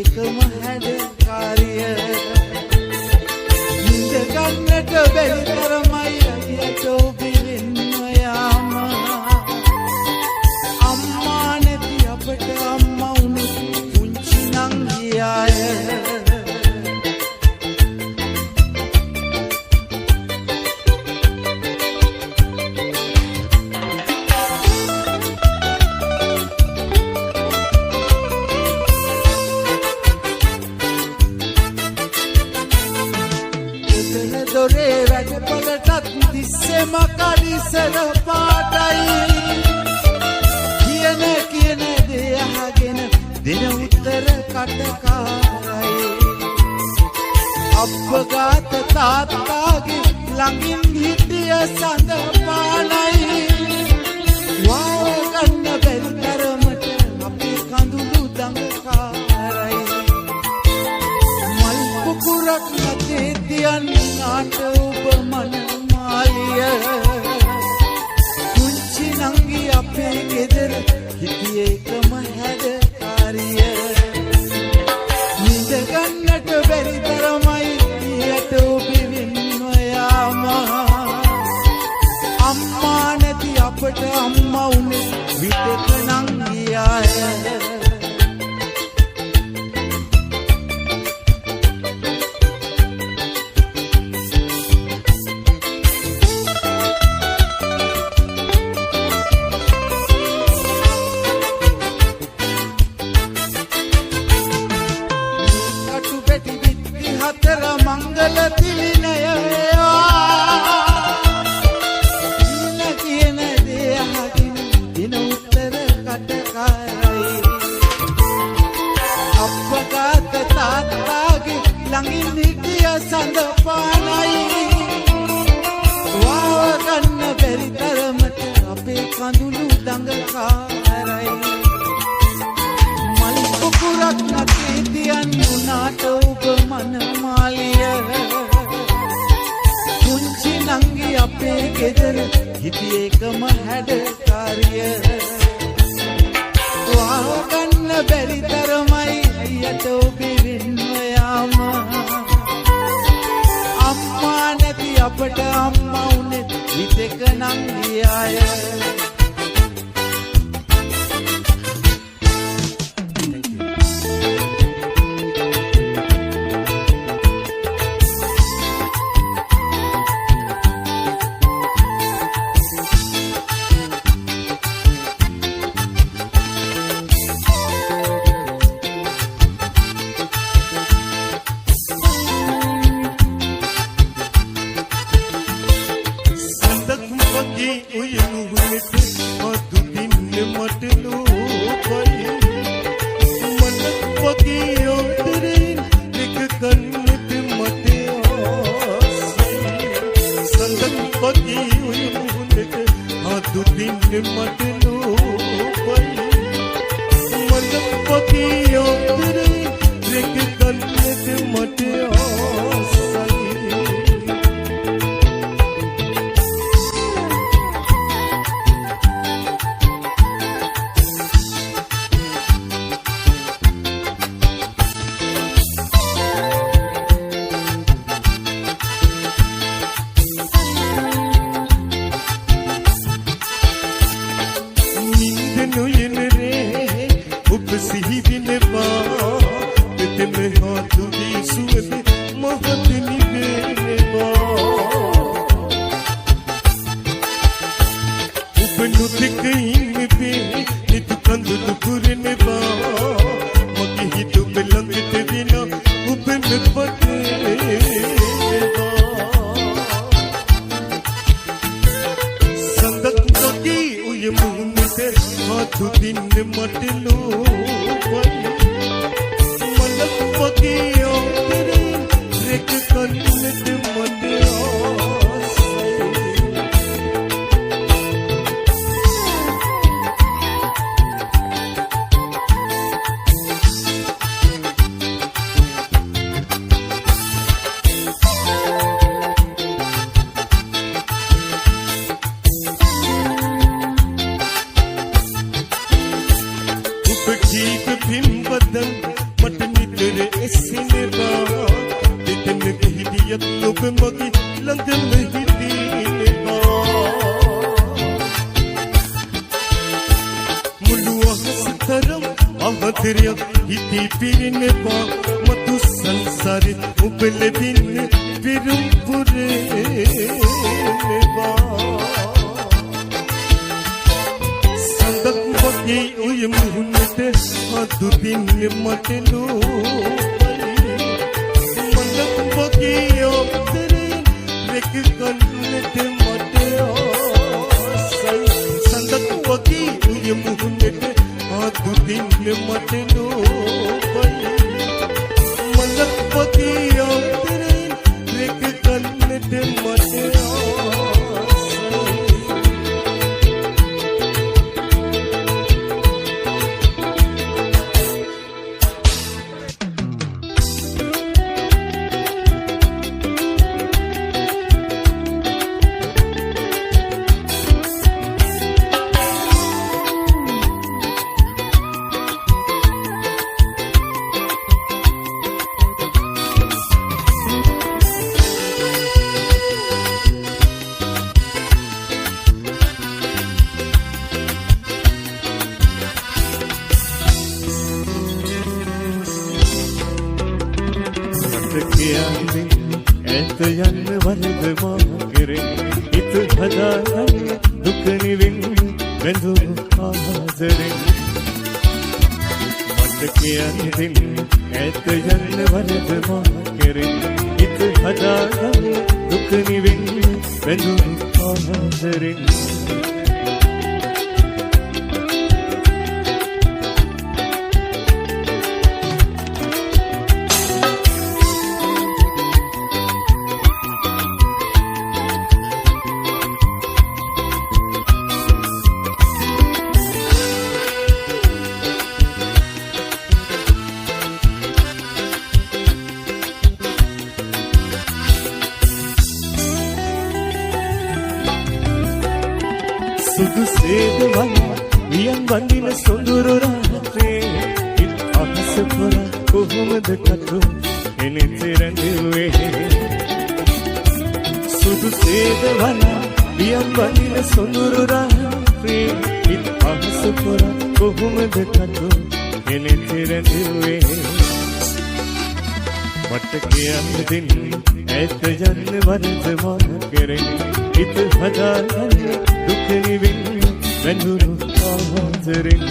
ඒකම හැඩකාරිය නිඳ ගන්නට බැරි තරමයි අයියට ඔබෙන්න යාම අම්මා නැති අපට අම්මා වුණු පුංචි නංගියාය දොරේ වැඩපලටත් තිස්සෙම කඩිසර පාටයි කියන දේ අහගෙන දෙන උත්තර කටකාරයි අප්පගාත තාත්තාගේ ළඟින් හිටිය සඳ පානයි වාව ගන්න බැරි තරමට අපේ කඳුළු දඟකාරයි මල් පුකුරක් නැතේ තියන්නාට ඔබ මනමාලිය පුංචි නංගි අපේ ගෙදර හිටියේ එකම හැඩකාරිය නිඳ ගන්නට බැරි තරමයි ඊයට ඔබෙන්න යාම අම්මා නැති අපට අම්මා වුණේ විතක නංගියාය හතර මංගල තිලිනය කියන දේ අහගෙන දින උත්තර කටකාරයි අප්පගාත තාත්තාගේ ළඟින් හිටිය සඳ පානයි වාව ගන්න බැරි තරමට අපේ කඳුළු දඟකාරයි මල් පුකුරක් නැතේ තියන් උනාට ඔබ මනමාලිය පුංචි නංගි අපේ ගෙදර හිටියේ එකම හැඩකාරිය වාව ගන්න බැරි තරමයි අයියට ඔබෙන්න යාම අම්මා නැති අපට අම්මා වුණේ විතක නංගියාය जीत भीम बदन मटनी වෙනසිනවා දෙතන හිටියත් ඔබ මගේ ළඟම හිටිනවා මුළු අහසතරම් අවතරයක් හිතේ පිරෙනවා මතු සංසාරේ ඔබ ලැබින්නේ පිරුම් පුරේනවා සඳක් වගේ ඔය මුහුණට අදු දින්නේ මට නෝයි මලක් වගේ ඔබතරේ රෙක කන්නට මට ආසයි සඳක් වගේ ඔය මුහුණට අදු දින්නේ මට නෝයි මලක් වගේ ඔබතරේ රෙක කන්නට මට ඇත යන්න වරද මාගෙරෙන් හිත හදාගන්න දුක නිවෙන් බැඳුණු ආදරෙන් මට කියන්න දෙන්න ඇත යන්න වරද මාගෙරෙන් හිත හදාගන්න දුක නිවෙන් බැඳුණු ආදරෙන් සුදු සේදවල වියන් වඳින සොඳුරු රාත්‍රේ ඉත් අහස පොළ කොහොමද කටු එනෙතරඳුවේ සුදු සේදවල වියන් වඳින සොඳුරු රාත්‍රේ ඉත් අහස පොළ කොහොමද කටු එනෙතරඳුවේ මට කියන්න දෙන්න ඇත යන්න වරද මාගෙරෙන් හිත හදාගන්න දුක නිවෙන් බැඳුණු ආදරෙන්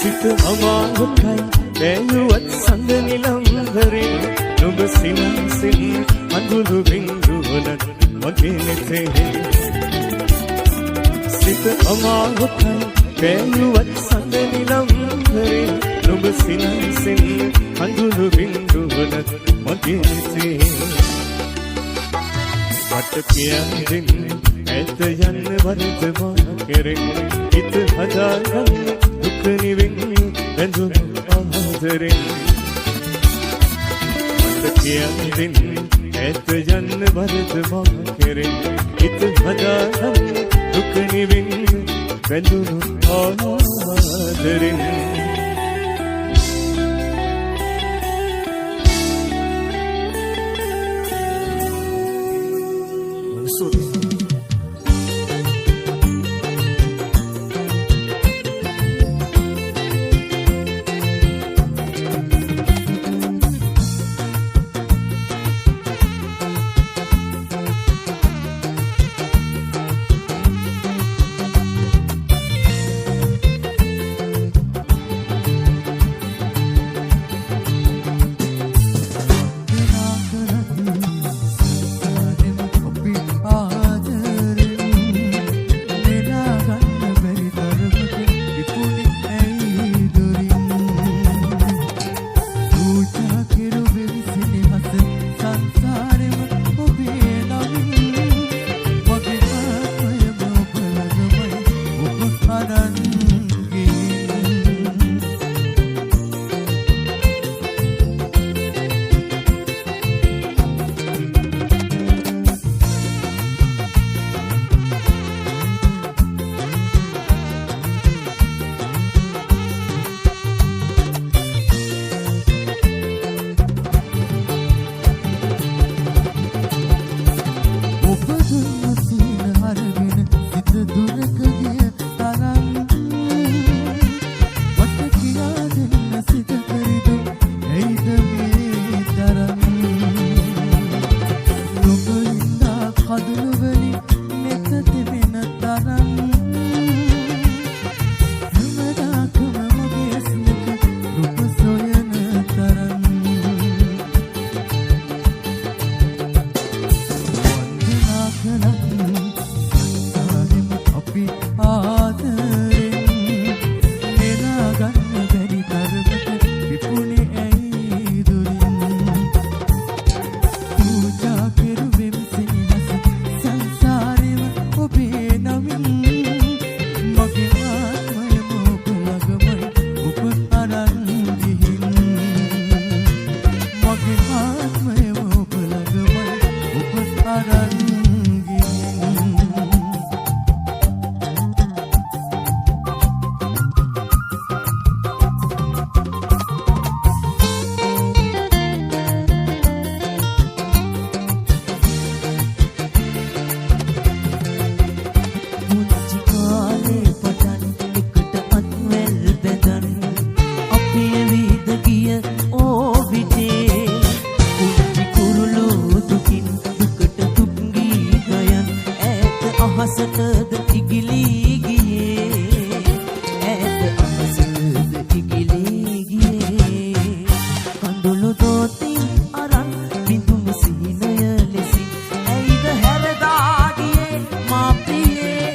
සිත අමාරුකයි බැලුවත් සඳ නිලංගරේ නුඹ සිනසින් අඳුරු බින්දුවලත් මගේ නෙතේ සිත අමාරුකයි බැලුවත් සඳ නිලංගරේ නුඹ සිනසින් අඳුරු බින්දුවලත් මගේ නෙතේ මට කියන්න දෙන්න ඇත යන්න වරද මාගෙරෙන් හිත හදාගන්න දුක නිවෙන් බැඳුණු ආදරෙන් මට කියන්න දෙන්න ඇත යන්න වරද මාගෙරෙන් හිත හදාගන්න දුක නිවෙන් බැඳුණු ආදරෙන් අහසටද ඉගිලී ගියේ ඈත අහසටද ඉගිලී ගියේ කඳුළු දෝතින් අරන් බිඳුණු සිහිනය ලෙසින් ඇයිද හැරදා ගියේ මා ප්‍රියේ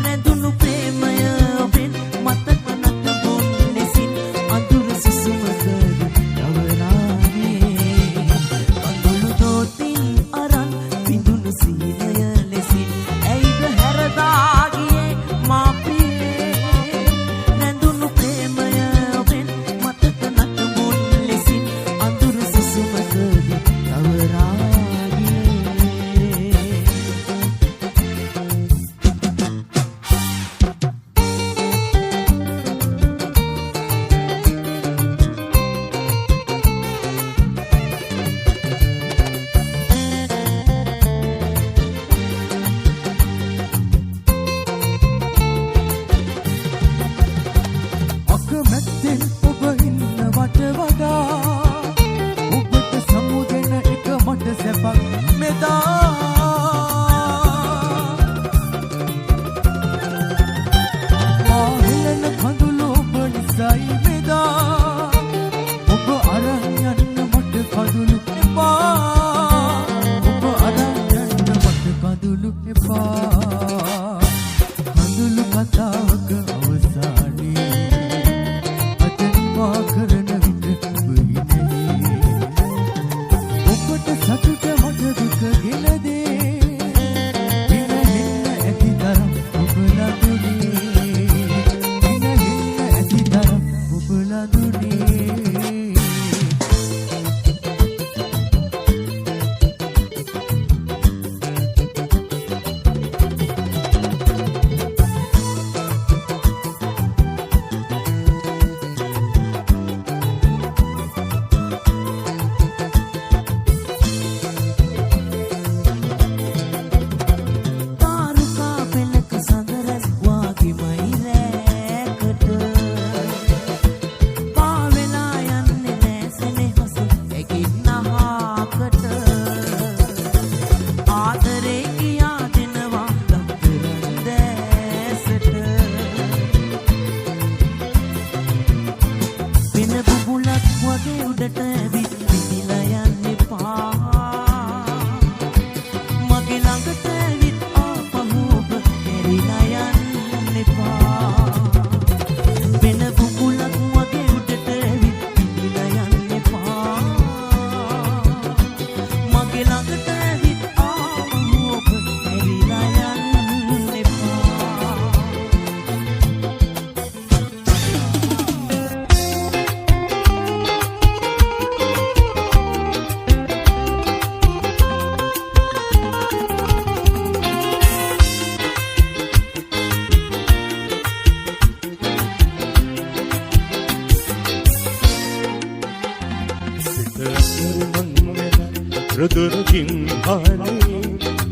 නැඳුණු ප්‍රේමය ඔබෙන් මතක නැතබුන් ලෙසින් අඳුර සුසුමකද යවනාගේ කඳුළු දෝතින් අරන් බිඳුණු සිහිනය ලෙසින් ඇයිද හැරදා ගියේ මා ප්‍රියේ නැඳුණු ප්‍රේමය ඔබෙන් මතක නැතබුන් ලෙසින් අඳුර සුසුමකද යවනාගේ අකමැත්තෙන් ඔබ ඉන්න වට වඩා ඔබට සමුදෙන එක මට සැපක් මෙදා මා හෙළන කඳුළු ඔබ නිසයි මෙදා ඔබ අරන් යන්න මට කඳුළු එපා ඔබ අරන් යන්න මට කඳුළු එපා කඳුළු කතාවක අවසානයේ අතනිවා කරන විට වෙන්නේ ඔබට සතුට මට දුක ගෙන දේ විනහෙන්න ඇති තරම් ඔබ ලඳුනේ විනහෙන්න ඇති තරම් ඔබ ලඳුනේ තාරුකා පෙළක සඳරස් වාගේමයි රැකට පාවෙලා යන්නේ නෑ සෙනෙහස ඇගින්නහකට ආදරේ කියා දෙනවා ලම්තරන් දැසට වෙන බුබුලක් වගේ උඩට ඇවිත් පිටිලා යන්න එපා මගේ ළඟට ඇවිත් ආපහු ඔබ හැරිලා යන්න එපා වෙන බුබුලක් වගේ උඩට ඇවිත් පිටිලා යන්න එපා මගේ ළඟට ඇවිත් ආපහු ඔබ හැරිලා යන්න එපා රුදුරුකින් හානේ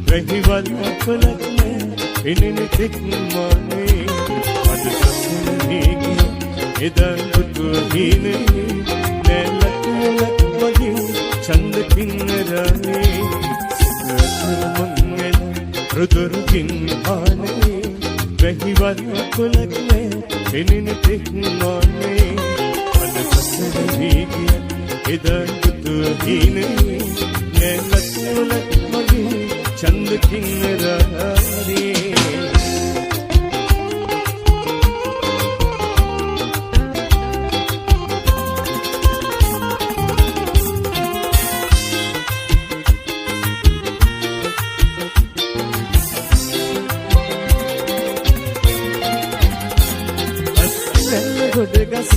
වැහිවල් අපලක්නේ එනෙන තෙක්මානේ අද සසුනේගේ එදන් පුතුහිනේ නැලක් වගේ චන්ද කින්නරනේ සිතමංගල රුදුරුකින් හානේ වැහිවල් අපලක්නේ එනෙන තෙක්මානේ අද සසුනේගේ එදන් පුතුහිනේ නැලක් වගේ චන්ද කින්නරනේ ගොඩගස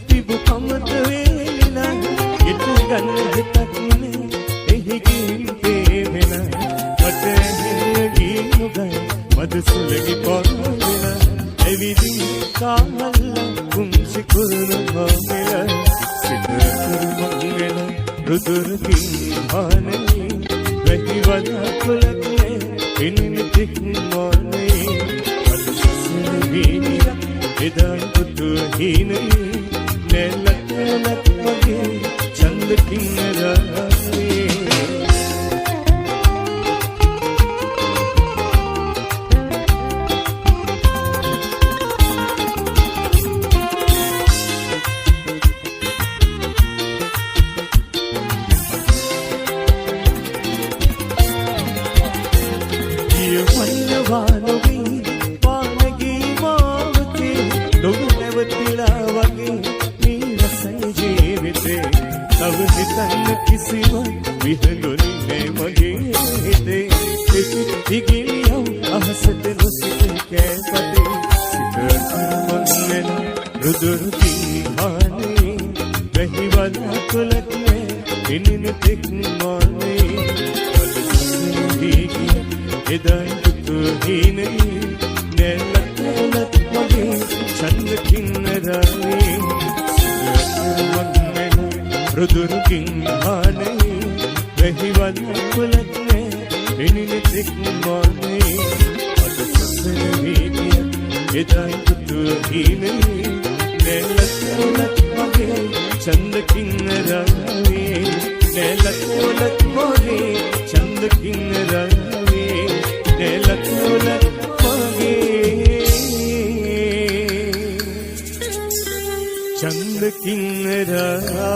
තිබු කමත වේලා ඉත ගන්න හිතක්නේ එහි ගින් පේවෙන මට හිරගී නොගයි මද සුලගි පොරවෙන එවිදි කාමල්ල කුංචි කුරුණු මමෙල සිත කුරුමංගල රුදුරකින් හානේ වැහිවල කුලකේ ඉනින තික්මානේ අද සසුනේ එදන් පුතුහිනේ නැලක් වගේ චන්ද කින්නරනේ තව හිතන්න කිසිම විහඟුනේ මගේ හිතේ ඉගිලියව අහසට නොසිත කැපතේ සිත කරමගෙන රුදුරු දීහානේ වැහිවල කුලක් නේ ඉනින තෙක් මානේ වලසී එදයි තුහිනේ නෙලත් මගේ චන්ද කින්නරානේ රුදුරු දීහානේ වැහිවල කුලක් නේ ඉනින තෙක් මානේ වලසී එදයි තුහිනේ නෙලත් මගේ චන්ද කින්නරානේ නෙලත් මගේ චන්ද කින්නරානේ නෙලත් මගේ චන්ද කින්නරානේ